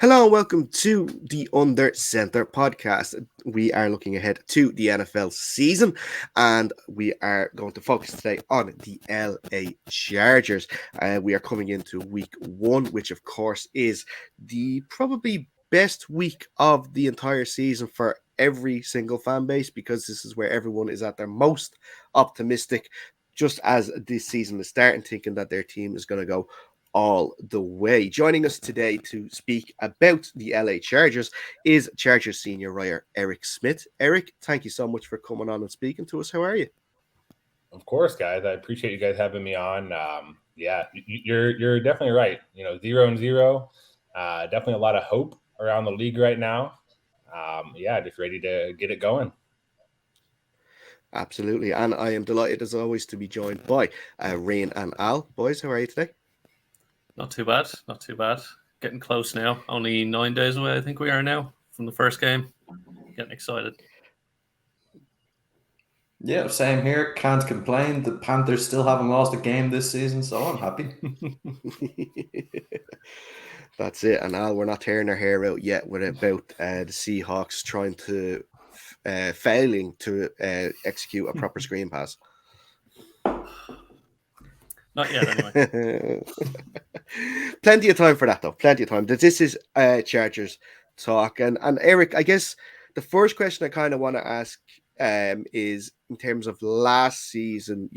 Hello and welcome to the Under Center podcast. We are looking ahead to the NFL season and we are going to focus today on the LA Chargers. We are coming into week one, which of course is the probably best week of the entire season for every single fan base because this is where everyone is at their most optimistic, just as this season is starting, thinking that their team is going to go all the way. Joining us today to speak about the LA Chargers is Chargers senior writer Eric Smith. Eric, thank you so much for coming on and speaking to us. How are you? Of course, guys. I appreciate you guys having me on. You're definitely right. 0-0. Definitely a lot of hope around the league right now. Just ready to get it going. Absolutely. And I am delighted, as always, to be joined by Rain and Al. Boys, how are you today? Not too bad. Not too bad. Getting close now. Only 9 days away, I think we are now, from the first game. Getting excited. Yeah, same here. Can't complain. The Panthers still haven't lost a game this season, so I'm happy. That's it. And Al, we're not tearing our hair out yet about the Seahawks trying to failing to execute a proper screen pass. Not yet, anyway. Plenty of time for that, though. Plenty of time. This is Chargers talk. And Eric, I guess the first question I kind of want to ask is in terms of last season,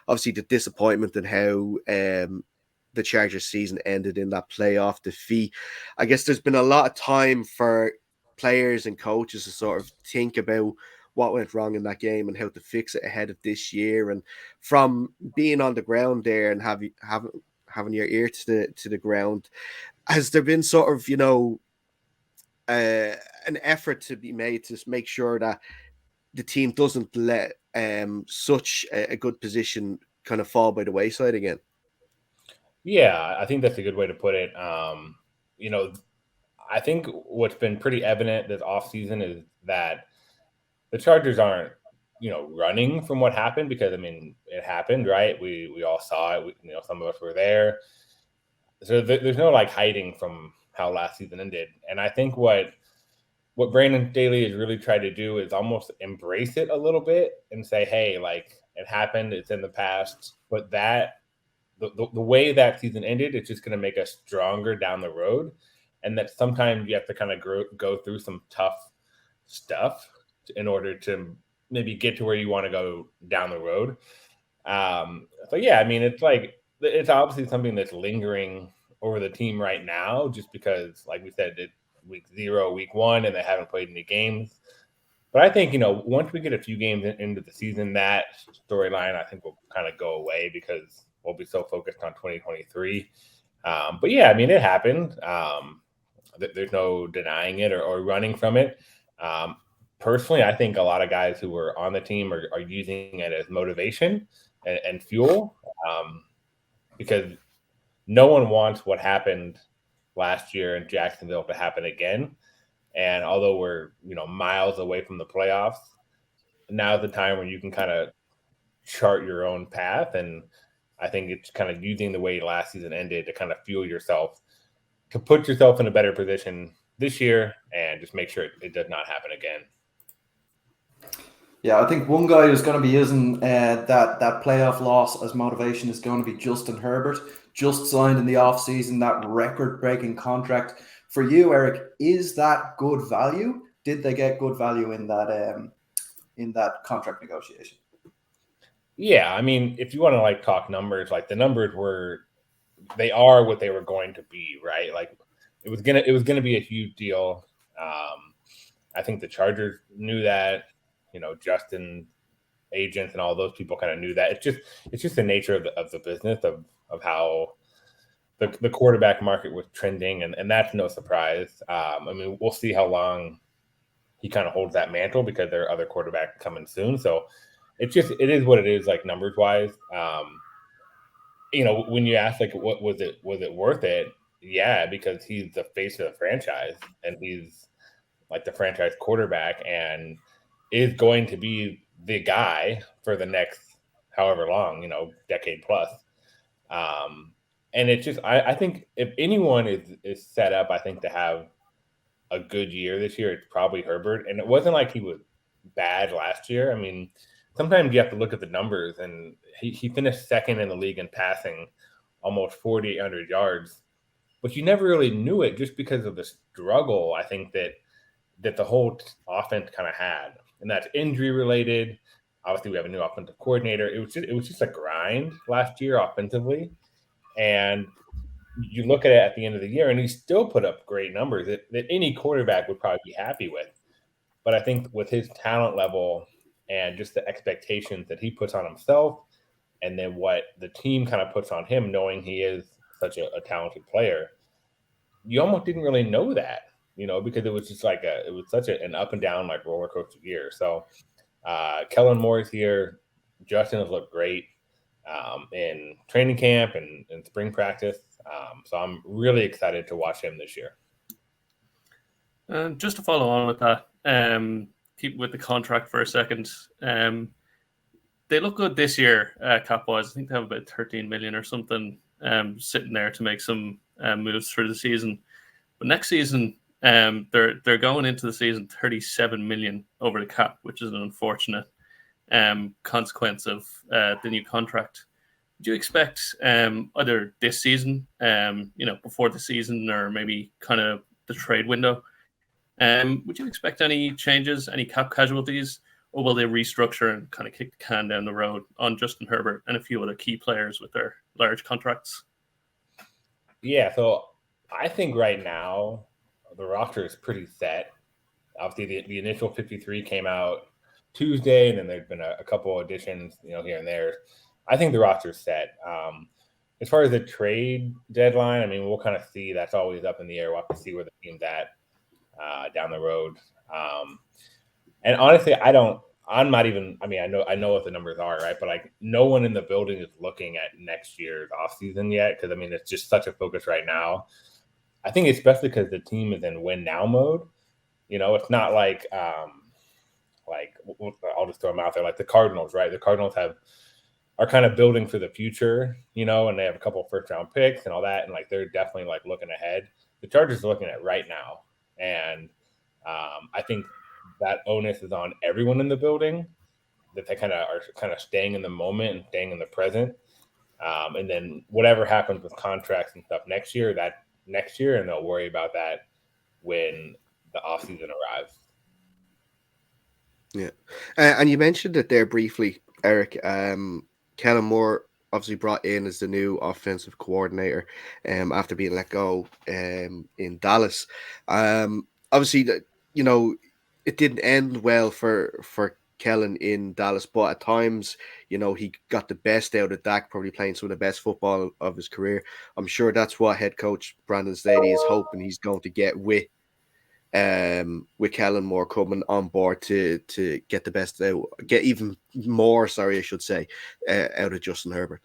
obviously the disappointment and how the Chargers season ended in that playoff defeat. I guess there's been a lot of time for players and coaches to sort of think about what went wrong in that game and how to fix it ahead of this year. And from being on the ground there and having your ear to the ground, has there been sort of an effort to be made to make sure that the team doesn't let such a good position kind of fall by the wayside again? Yeah, I think that's a good way to put it. I think what's been pretty evident this offseason is that the Chargers aren't, running from what happened because, it happened, right? We all saw it. Some of us were there. So there's no hiding from how last season ended. And I think what Brandon Staley has really tried to do is almost embrace it a little bit and say, hey, it happened, it's in the past, but the way that season ended, it's just going to make us stronger down the road. And that sometimes you have to kind of go through some tough stuff in order to maybe get to where you want to go down the road. It's obviously something that's lingering over the team right now, just because, like we said, it's week 0, week 1, and they haven't played any games. But I think, once we get a few games into the season, that storyline, I think, will kind of go away because we'll be so focused on 2023. It happened. There's no denying it or running from it. Personally, I think a lot of guys who were on the team are using it as motivation and fuel, because no one wants what happened last year in Jacksonville to happen again. And although we're, miles away from the playoffs, now's the time where you can kind of chart your own path. And I think it's kind of using the way last season ended to kind of fuel yourself, to put yourself in a better position this year and just make sure it does not happen again. Yeah, I think one guy who's going to be using that playoff loss as motivation is going to be Justin Herbert. Just signed in the offseason that record-breaking contract. For you, Eric, is that good value? Did they get good value in that contract negotiation? Yeah, if you want to talk numbers, the numbers they are what they were going to be, right? It was gonna be a huge deal. I think the Chargers knew that. Justin agents and all those people kind of knew that. It's just the nature of the business of how the quarterback market was trending, and that's no surprise. We'll see how long he kind of holds that mantle because there are other quarterbacks coming soon. So it is what it is, numbers wise. When you ask what was it worth it? Yeah, because he's the face of the franchise and he's the franchise quarterback and is going to be the guy for the next however long, decade plus. And it's just I think if anyone is set up, I think to have a good year this year, it's probably Herbert. And it wasn't like he was bad last year. I mean, sometimes you have to look at the numbers, and he finished second in the league in passing, almost 4,800 yards. But you never really knew it just because of the struggle, I think, that the whole offense kind of had. And that's injury related. Obviously, we have a new offensive coordinator. It was just a grind last year offensively. And you look at it at the end of the year, and he still put up great numbers that any quarterback would probably be happy with. But I think with his talent level and just the expectations that he puts on himself, and then what the team kind of puts on him, knowing he is such a talented player, you almost didn't really know that, because it was just like it was such an up and down like roller coaster year. So Kellen Moore is here. Justin has looked great in training camp and spring practice. So I'm really excited to watch him this year. Just to follow on with that, keep with the contract for a second. They look good this year, cap-wise. I think they have about 13 million or something sitting there to make some moves through the season. But next season, they're going into the season 37 million over the cap, which is an unfortunate consequence of the new contract. Do you expect either this season, before the season, or maybe kind of the trade window, would you expect any changes, any cap casualties, or will they restructure and kind of kick the can down the road on Justin Herbert and a few other key players with their large contracts? Yeah, so I think right now the roster is pretty set. Obviously, the initial 53 came out Tuesday, and then there's been a couple additions, here and there. I think the roster is set. As far as the trade deadline, I mean, we'll kind of see. That's always up in the air. We'll have to see where the team's at down the road. And honestly, I'm not even. I mean, I know what the numbers are, right? But like, no one in the building is looking at next year's offseason yet, because I mean, it's just such a focus right now. I think especially because the team is in win now mode. It's not like I'll just throw them out there, like the Cardinals, right? The Cardinals are kind of building for the future, and they have a couple of first round picks and all that, and like they're definitely like looking ahead. The Chargers are looking at right now, and I think that onus is on everyone in the building, that they are staying in the moment and staying in the present, and then whatever happens with contracts and stuff next year, and they'll worry about that when the offseason arrives. Yeah, and you mentioned it there briefly, Eric. Kellen Moore obviously brought in as the new offensive coordinator after being let go in Dallas. Obviously, it didn't end well for Kellen in Dallas, but at times, he got the best out of Dak, probably playing some of the best football of his career. I'm sure that's what head coach Brandon Staley is hoping he's going to get with Kellen Moore coming on board to get the best out, get even more, I should say, out of Justin Herbert.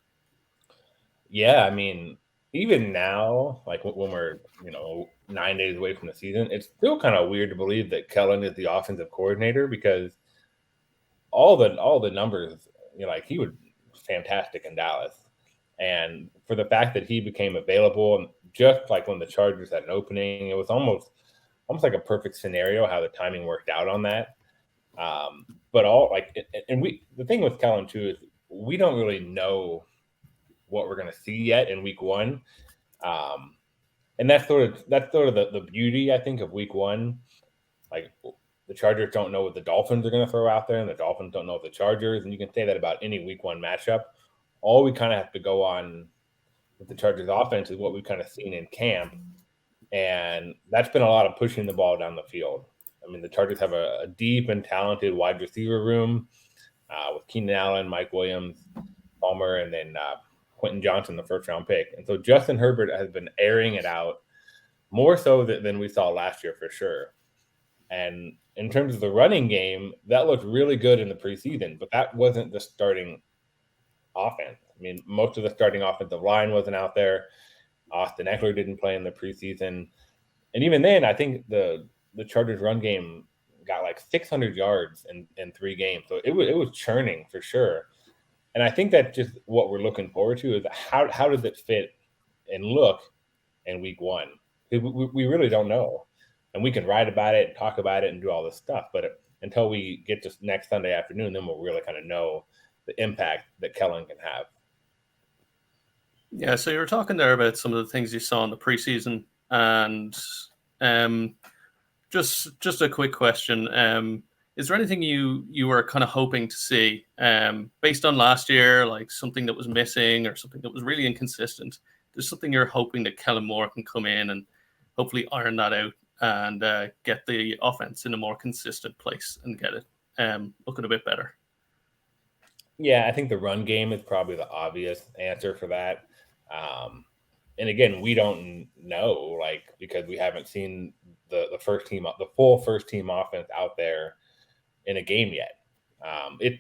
Yeah, I mean, even now, like when we're 9 days away from the season, it's still kind of weird to believe that Kellen is the offensive coordinator, because all the numbers, like he was fantastic in Dallas, and for the fact that he became available, and just like when the Chargers had an opening, it was almost like a perfect scenario how the timing worked out on that. But the thing with Kellen too is we don't really know what we're going to see yet in week one. And that's sort of the beauty, I think, of week one. Like, the Chargers don't know what the Dolphins are going to throw out there, and the Dolphins don't know the Chargers. And you can say that about any week one matchup. All we kind of have to go on with the Chargers offense is what we've kind of seen in camp. And that's been a lot of pushing the ball down the field. I mean, the Chargers have a deep and talented wide receiver room with Keenan Allen, Mike Williams, Palmer, and then Quentin Johnson, the first-round pick. And so Justin Herbert has been airing it out more so than we saw last year for sure. And in terms of the running game, that looked really good in the preseason, but that wasn't the starting offense. I mean, most of the starting offensive line wasn't out there. Austin Ekeler didn't play in the preseason. And even then, I think the Chargers run game got like 600 yards in 3 games. So it was churning for sure. And I think that just what we're looking forward to is how does it fit and look in week one? We really don't know. And we can write about it, talk about it, and do all this stuff. But until we get to next Sunday afternoon, then we'll really kind of know the impact that Kellen can have. Yeah, so you were talking there about some of the things you saw in the preseason, and just a quick question: is there anything you were kind of hoping to see based on last year, like something that was missing or something that was really inconsistent? There's something you're hoping that Kellen Moore can come in and hopefully iron that out and get the offense in a more consistent place and get it looking a bit better. Yeah, I think the run game is probably the obvious answer for that. And again, we don't know, like, because we haven't seen the full first team offense out there in a game yet.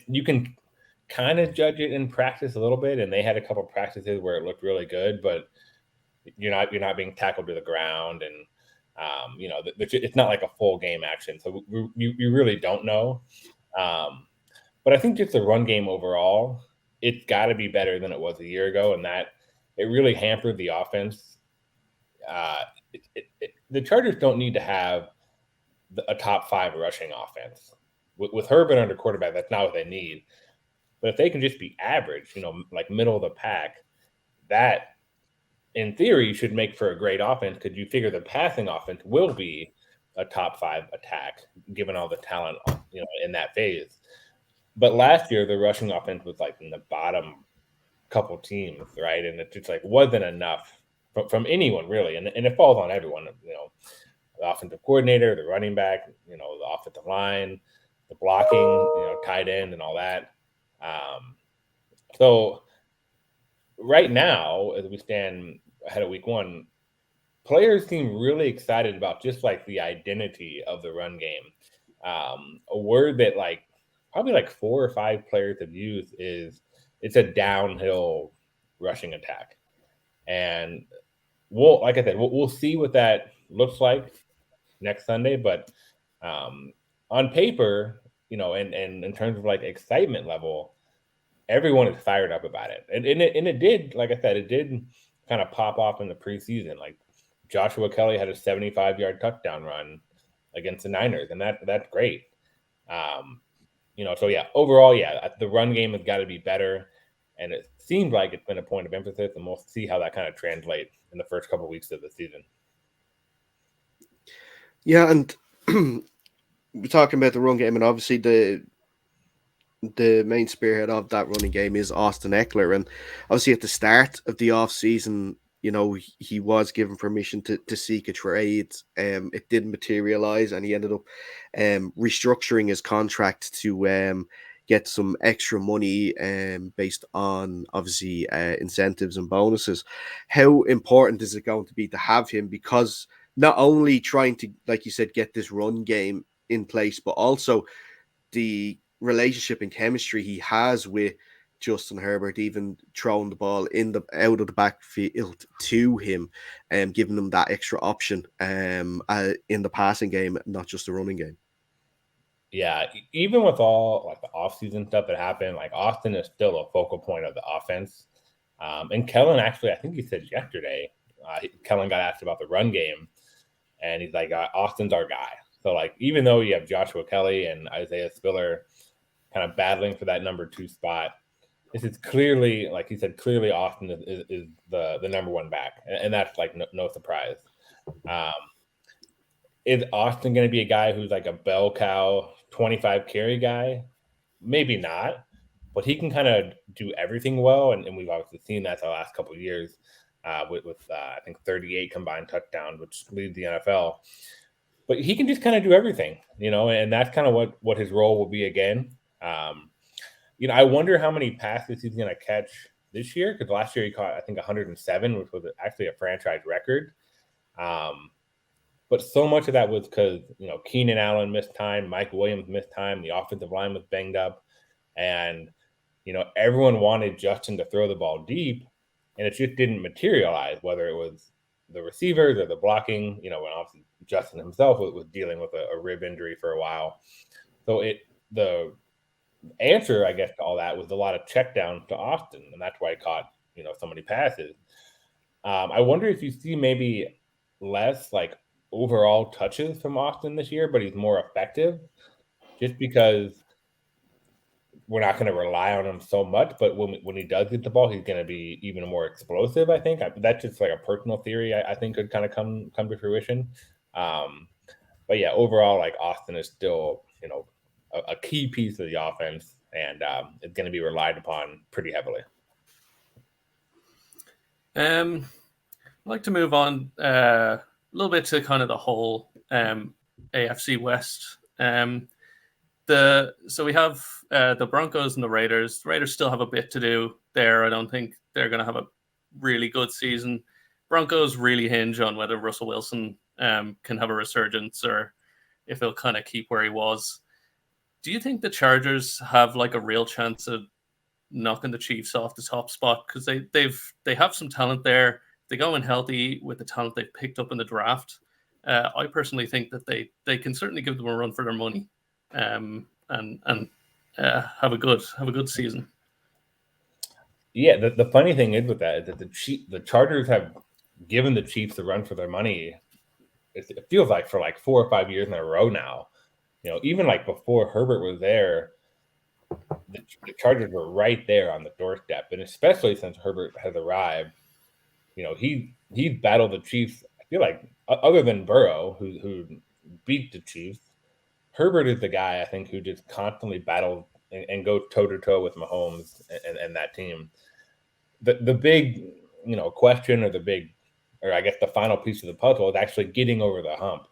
You can kind of judge it in practice a little bit, and they had a couple practices where it looked really good, but you're not being tackled to the ground, and it's not like a full game action, so you really don't know. But I think just the run game overall, it's got to be better than it was a year ago, and that it really hampered the offense. The Chargers don't need to have a top 5 rushing offense. With Herbert under quarterback, that's not what they need. But if they can just be average, like middle of the pack, that in theory should make for a great offense, because you figure the passing offense will be a top 5 attack, given all the talent, in that phase. But last year, the rushing offense was like in the bottom couple teams, right? And it just like wasn't enough from anyone really. And it falls on everyone, the offensive coordinator, the running back, the offensive line, the blocking, tight end and all that. So right now, as we stand ahead of week one, players seem really excited about just like the identity of the run game. A word that probably 4 or 5 players have used is it's a downhill rushing attack. And like I said, we'll see what that looks like next Sunday. But on paper, and in terms of excitement level, everyone is fired up about it. And it did, like I said, it did kind of pop off in the preseason. Like Joshua Kelly had a 75-yard touchdown run against the Niners, and that's great. So yeah, overall, yeah, the run game has got to be better, and it seems like it's been a point of emphasis, and we'll see how that kind of translates in the first couple of weeks of the season. Yeah, and we're talking about the run game, and obviously the main spearhead of that running game is Austin Ekeler, and obviously at the start of the offseason, he was given permission to seek a trade. It didn't materialize, and he ended up restructuring his contract to get some extra money based on obviously incentives and bonuses. How important is it going to be to have him? Because not only trying to, like you said, get this run game in place, but also the relationship and chemistry he has with Justin Herbert, even throwing the ball out of the backfield to him, and giving him that extra option in the passing game, not just the running game. Yeah, even with all the offseason stuff that happened, Austin is still a focal point of the offense. And Kellen, actually, I think he said yesterday, Kellen got asked about the run game, and he's like, Austin's our guy. So even though you have Joshua Kelly and Isaiah Spiller kind of battling for that number 2 spot, this is clearly, like he said, clearly Austin is the number 1 back, and that's no surprise. Is Austin going to be a guy who's like a bell cow 25 carry guy? Maybe not, but he can kind of do everything well, and we've obviously seen that the last couple of years with I think 38 combined touchdowns, which leads the NFL. But he can just kind of do everything, and that's kind of what his role will be again. I wonder how many passes he's going to catch this year, because last year he caught, I think, 107, which was actually a franchise record. But so much of that was because, Keenan Allen missed time, Mike Williams missed time, the offensive line was banged up, and, everyone wanted Justin to throw the ball deep, and it just didn't materialize, whether it was the receivers or the blocking, when obviously Justin himself was dealing with a rib injury for a while. So the answer, I guess, to all that was a lot of check down to Austin, and that's why he caught, so many passes. I wonder if you see maybe less like overall touches from Austin this year, but he's more effective just because we're not going to rely on him so much. But when he does get the ball, he's going to be even more explosive, I think. That's just like a personal theory I think could kind of come to fruition. But yeah, overall, like Austin is still, a key piece of the offense, and it's going to be relied upon pretty heavily. I'd like to move on a little bit to kind of the whole AFC West. So we have the Broncos and the Raiders. The Raiders still have a bit to do there. I don't think they're going to have a really good season. Broncos really hinge on whether Russell Wilson can have a resurgence or if he'll kind of keep where he was. Do you think the Chargers have like a real chance of knocking the Chiefs off the top spot? Because they have some talent there. They go in healthy with the talent they've picked up in the draft. I personally think that they can certainly give them a run for their money, and have a good season. Yeah, the funny thing is with that is that the Chargers have given the Chiefs a run for their money. It feels like for like 4 or 5 years in a row now. Even like before Herbert was there, the Chargers were right there on the doorstep, and especially since Herbert has arrived, he's battled the Chiefs. I feel like other than Burrow, who beat the Chiefs, Herbert is the guy I think who just constantly battles and goes toe to toe with Mahomes and that team. The big question, or I guess the final piece of the puzzle is actually getting over the hump.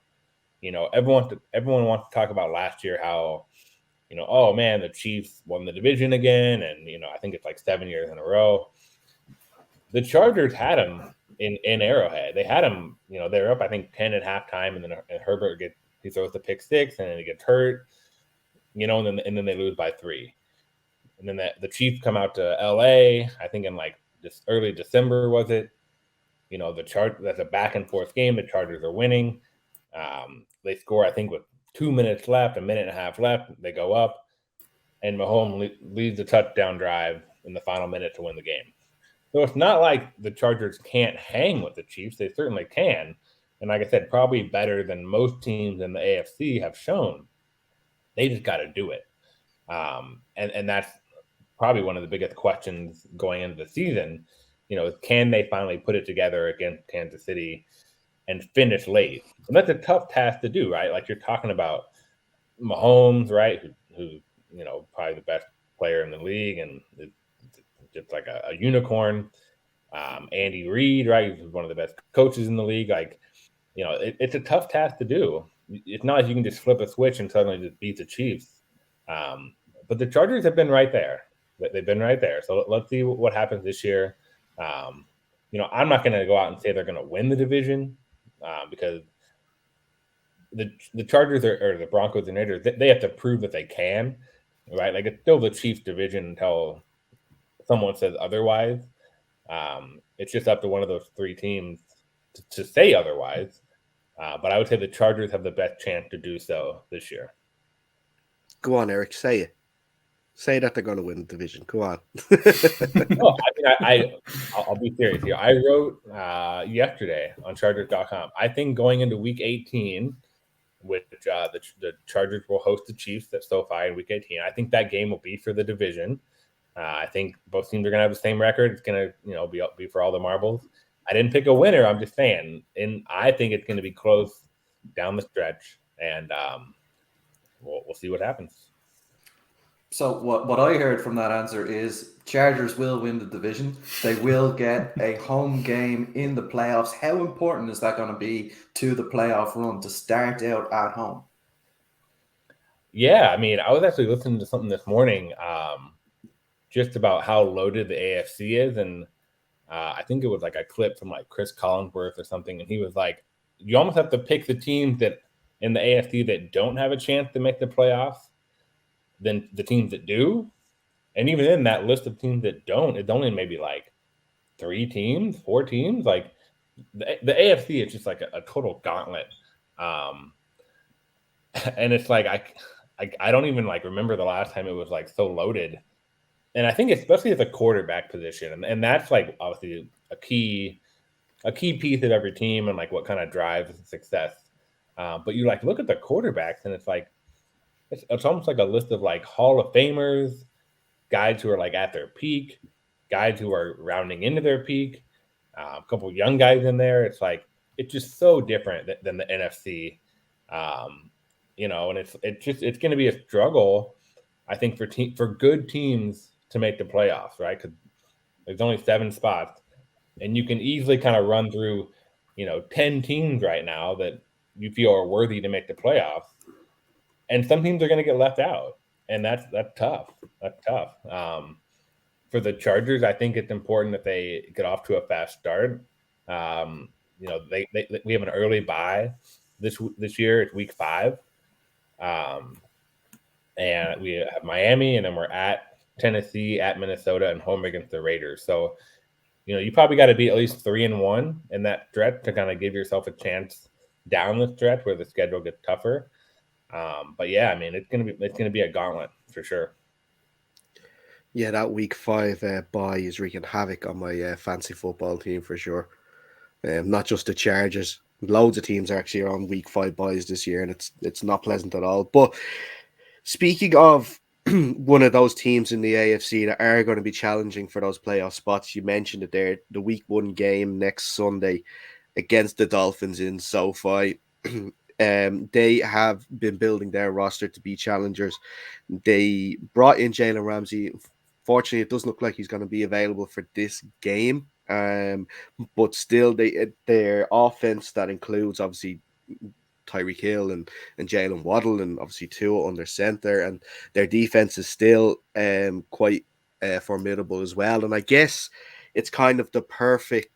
Everyone wants to talk about last year how, oh man, the Chiefs won the division again, and I think it's like 7 years in a row. The Chargers had them in Arrowhead. They had them, they were up I think 10 at halftime, and then Herbert he throws the pick six, and then he gets hurt, and then they lose by 3, and then the Chiefs come out to LA. I think in like this early December was it? That's a back and forth game. The Chargers are winning. They score, I think, with 2 minutes left, a minute and a half left. They go up, and Mahomes leads the touchdown drive in the final minute to win the game. So it's not like the Chargers can't hang with the Chiefs. They certainly can. And like I said, probably better than most teams in the AFC have shown. They just got to do it. And that's probably one of the biggest questions going into the season. Can they finally put it together against Kansas City and finish late? And that's a tough task to do, right? Like you're talking about Mahomes, right? Who probably the best player in the league and just like a unicorn. Andy Reid, right? Who's one of the best coaches in the league. Like, it's a tough task to do. It's not like you can just flip a switch and suddenly just beat the Chiefs. But the Chargers have been right there. They've been right there. So let's see what happens this year. I'm not going to go out and say they're going to win the division because the Chargers or the Broncos and Raiders, they have to prove that they can, right? Like it's still the Chiefs division until someone says otherwise. It's just up to one of those 3 teams to say otherwise. But I would say the Chargers have the best chance to do so this year. Go on, Eric. Say it. Say that they're going to win the division. Go on. No, I'll be serious here. I wrote yesterday on Chargers.com. I think going into Week 18, which the Chargers will host the Chiefs at SoFi in Week 18. I think that game will be for the division. I think both teams are going to have the same record. It's going to be for all the marbles. I didn't pick a winner. I'm just saying, and I think it's going to be close down the stretch, and we'll see what happens. So what I heard from that answer is Chargers will win the division. They will get a home game in the playoffs. How important is that going to be to the playoff run to start out at home? Yeah, I mean, I was actually listening to something this morning just about how loaded the AFC is, and I think it was like a clip from like Chris Collinsworth or something, and he was like, you almost have to pick the teams that in the AFC that don't have a chance to make the playoffs than the teams that do. And even in that list of teams that don't, it's only maybe like 3 teams, 4 teams. Like the AFC is just like a total gauntlet. And it's like I don't even like remember the last time it was like so loaded. And I think especially at the quarterback position, and that's like obviously a key a key piece of every team and like what kind of drives success. But you like look at the quarterbacks and it's like it's almost like a list of like Hall of Famers, guys who are like at their peak, guys who are rounding into their peak, a couple of young guys in there. It's like it's just so different than the NFC, and it's going to be a struggle, I think, for good teams to make the playoffs, right? Because there's only 7 spots, and you can easily kind of run through, 10 teams right now that you feel are worthy to make the playoffs, and some teams are going to get left out, and that's tough. That's tough. For the Chargers, I think it's important that they get off to a fast start. We have an early bye this year. It's week 5, and we have Miami, and then we're at Tennessee, at Minnesota, and home against the Raiders. So, you probably got to be at least 3-1 in that stretch to kind of give yourself a chance down the stretch where the schedule gets tougher. But yeah, I mean, it's gonna be a gauntlet for sure. Yeah, that week 5 bye is wreaking havoc on my fantasy football team for sure. Not just the Chargers. Loads of teams actually are on week 5 byes this year, and it's not pleasant at all. But speaking of one of those teams in the AFC that are going to be challenging for those playoff spots, you mentioned it there, the week 1 game next Sunday against the Dolphins in SoFi. They have been building their roster to be challengers. They brought in Jalen Ramsey. Fortunately, it doesn't look like he's going to be available for this game. But still, their offense that includes obviously Tyreek Hill and Jalen Waddle and obviously Tua under center, and their defense is still quite formidable as well. And I guess it's kind of the perfect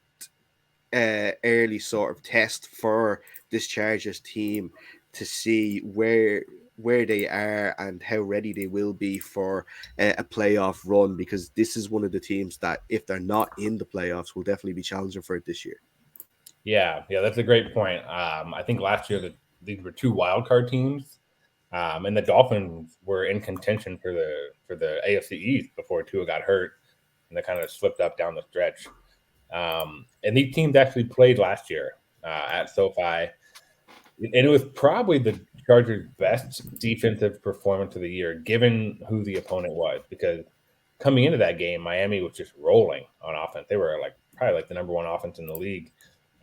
early sort of test for this Chargers team to see where they are and how ready they will be for a playoff run, because this is one of the teams that if they're not in the playoffs will definitely be challenging for it this year. Yeah, that's a great point. I think last year these were 2 wild card teams, and the Dolphins were in contention for the AFC East before Tua got hurt, and they kind of slipped up down the stretch. And these teams actually played last year at SoFi, and it was probably the Chargers' best defensive performance of the year, given who the opponent was. Because coming into that game, Miami was just rolling on offense. They were probably the number 1 offense in the league,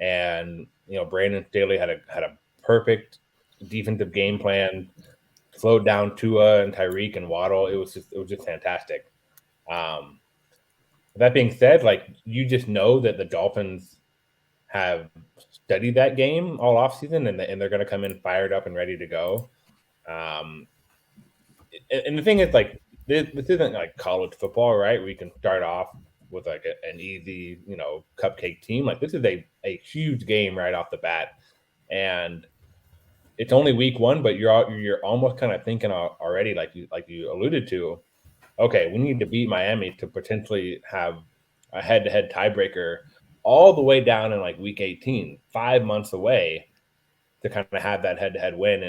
and Brandon Staley had a perfect defensive game plan, slowed down Tua and Tyreek and Waddle. It was just fantastic. That being said, you just know that the Dolphins have studied that game all offseason, and they're going to come in fired up and ready to go. And the thing is, this isn't like college football, right? Where you can start off with an easy, cupcake team. This is a huge game right off the bat, and it's only week 1, but you're almost kind of thinking already, like you alluded to. Okay, we need to beat Miami to potentially have a head-to-head tiebreaker all the way down in week 18, 5 months away, to kind of have that head-to-head win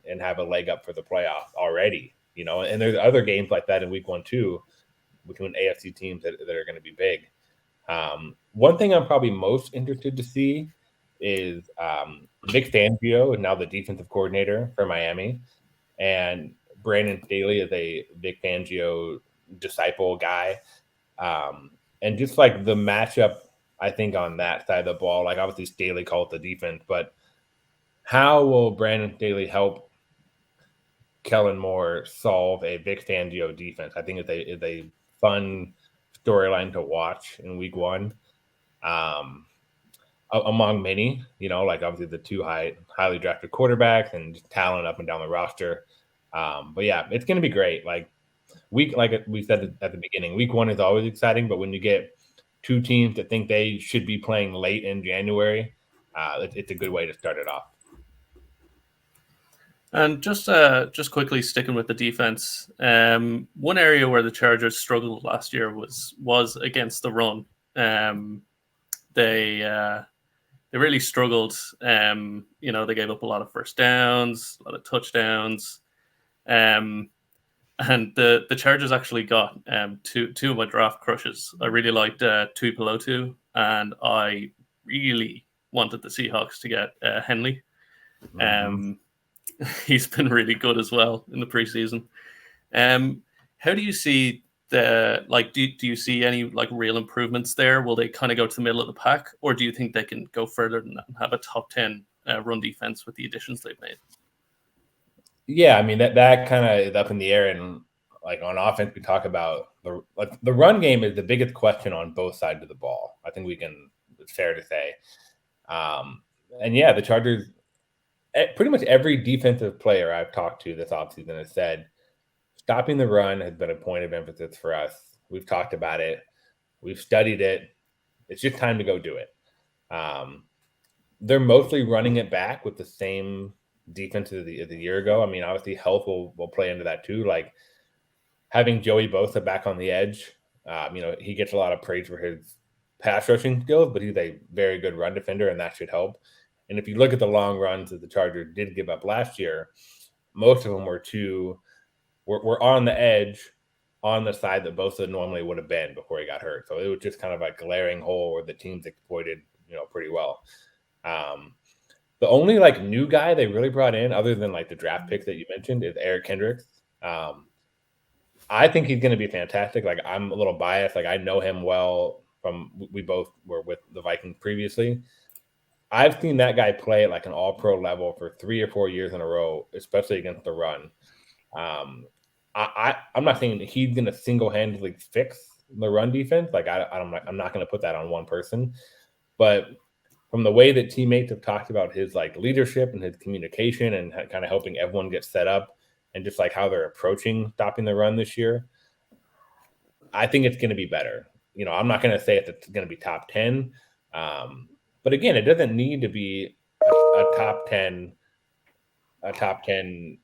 and have a leg up for the playoffs already. And there's other games like that in week 1 too, between AFC teams that are going to be big. One thing I'm probably most interested to see is Vic Fangio is now the defensive coordinator for Miami, and Brandon Staley is a Vic Fangio disciple guy. And just the matchup, I think, on that side of the ball, obviously Staley called the defense, but how will Brandon Staley help Kellen Moore solve a Vic Fangio defense? I think it's a fun storyline to watch in week 1. Among many, obviously the 2 highly drafted quarterbacks and just talent up and down the roster. But yeah, it's going to be great. Like we said at the beginning, week 1 is always exciting, but when you get 2 teams that think they should be playing late in January, it's a good way to start it off. And just quickly sticking with the defense, one area where the Chargers struggled last year was against the run. They really struggled. They gave up a lot of first downs, a lot of touchdowns. And the Chargers actually got two of my draft crushes. I really liked Tuipulotu, and I really wanted the Seahawks to get Henley. Mm-hmm. He's been really good as well in the preseason. How do you see do you see any like real improvements there? Will they kind of go to the middle of the pack, or do you think they can go further than that and have a top 10 run defense with the additions they've made? Yeah, I mean that kind of is up in the air, and like on offense, we talk about the run game is the biggest question on both sides of the ball. I think it's fair to say, and yeah, the Chargers, pretty much every defensive player I've talked to this offseason has said stopping the run has been a point of emphasis for us. We've talked about it, we've studied it. It's just time to go do it. They're mostly running it back with the same defense as a year ago. I mean, obviously health will play into that too. Like having Joey Bosa back on the edge, he gets a lot of praise for his pass rushing skills, but he's a very good run defender, and that should help. And if you look at the long runs that the Chargers did give up last year, most of them were on the edge, on the side that Bosa normally would have been before he got hurt. So it was just kind of a glaring hole where the teams exploited, pretty well. The only like new guy they really brought in, other than like the draft pick that you mentioned, is Eric Kendricks. I think he's going to be fantastic. Like I'm a little biased. Like I know him well we both were with the Vikings previously. I've seen that guy play at like an all-pro level for 3 or 4 years in a row, especially against the run. I'm not saying he's going to single-handedly fix the run defense. Like I'm not going to put that on one person, but from the way that teammates have talked about his like leadership and his communication and kind of helping everyone get set up and just like how they're approaching stopping the run this year, I think it's going to be better. I'm not going to say it's going to be top 10. But again, it doesn't need to be a top 10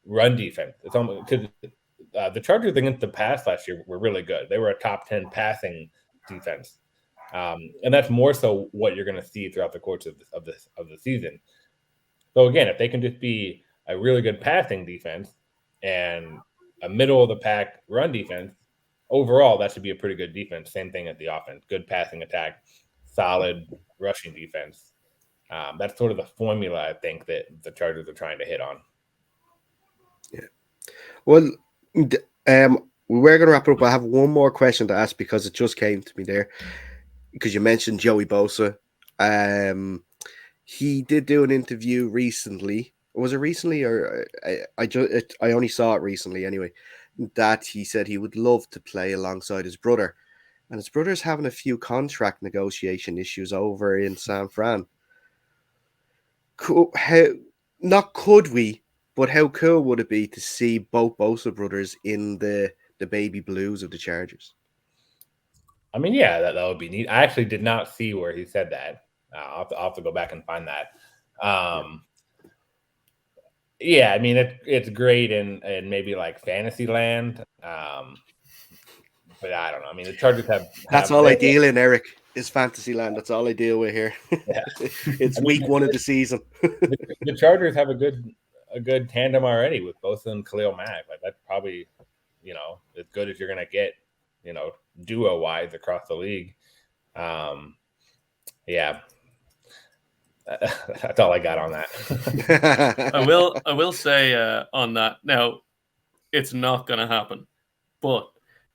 run defense. It's almost because the Chargers against the pass last year were really good. They were a top 10 passing defense. And that's more so what you're going to see throughout the course of the season. So again, if they can just be a really good passing defense and a middle of the pack run defense, overall that should be a pretty good defense. Same thing at the offense: good passing attack, solid rushing defense. That's sort of the formula I think that the Chargers are trying to hit on. Yeah. Well, we were going to wrap it up. I have one more question to ask because it just came to me there. Because you mentioned Joey Bosa. He did do an interview recently. Was it recently, or I only saw it recently anyway, that he said he would love to play alongside his brother. And his brother's having a few contract negotiation issues over in San Fran. Not could we, but how cool would it be to see both Bosa brothers in the baby blues of the Chargers? I mean, yeah, that would be neat. I actually did not see where he said that. I'll have to go back and find that. Yeah, I mean, it's great in maybe like fantasy land. But I don't know. I mean, the Chargers have That's all I deal in, Eric, is fantasy land. That's all I deal with here. Yeah. It's week 1 of the season. The Chargers have a good tandem already with both of them, Khalil Mack. Like that's probably, as good as you're gonna get, duo wise across the league. Yeah. That's all I got on that. I will say on that, now it's not going to happen, but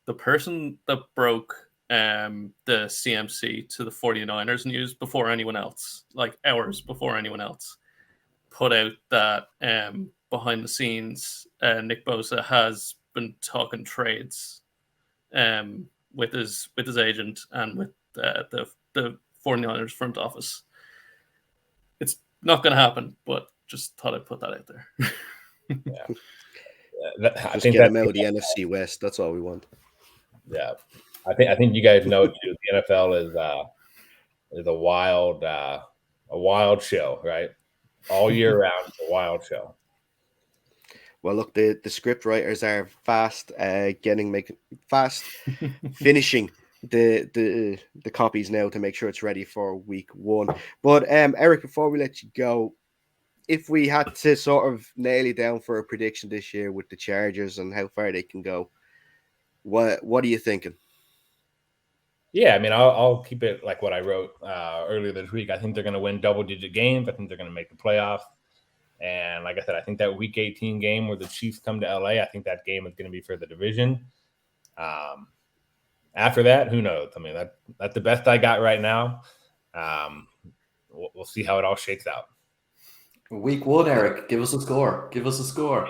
the person that broke the CMC to the 49ers news before anyone else, like hours before anyone else, put out that behind the scenes Nick Bosa has been talking trades with his agent and with the 49ers front office. It's not going to happen, but just thought I'd put that out there. Yeah. I think get him out of the NFC West. That's all we want. Yeah, I think you guys know too. The NFL is a wild show, right? All year round, it's a wild show. Well, look, the script writers are fast finishing the copies now to make sure it's ready for week 1. But Eric, before we let you go, if we had to sort of nail it down for a prediction this year with the Chargers and how far they can go, what are you thinking? Yeah, I mean, I'll keep it like what I wrote earlier this week. I think they're going to win double-digit games. I think they're going to make the playoffs. And like I said, I think that Week 18 game where the Chiefs come to LA, I think that game is going to be for the division. After that, who knows? I mean, that's the best I got right now. We'll see how it all shakes out. Week 1, Eric, give us a score. Give us a score.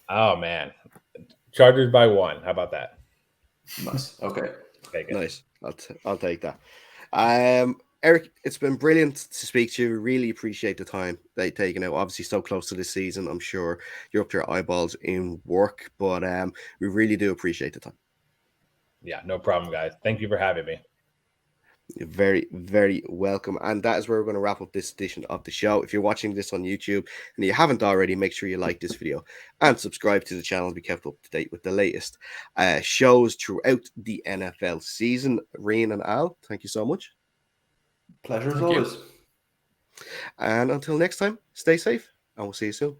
Oh, man. Chargers by 1. How about that? Nice. Okay. Nice. I'll take that. Eric, it's been brilliant to speak to you. Really appreciate the time that you've taken out. Obviously, so close to this season. I'm sure you're up to your eyeballs in work, but we really do appreciate the time. Yeah, no problem, guys. Thank you for having me. You're very, very welcome. And that is where we're going to wrap up this edition of the show. If you're watching this on YouTube and you haven't already, make sure you like this video and subscribe to the channel to be kept up to date with the latest shows throughout the NFL season. Reen and Al, thank you so much. Pleasure as always. And until next time, stay safe and we'll see you soon.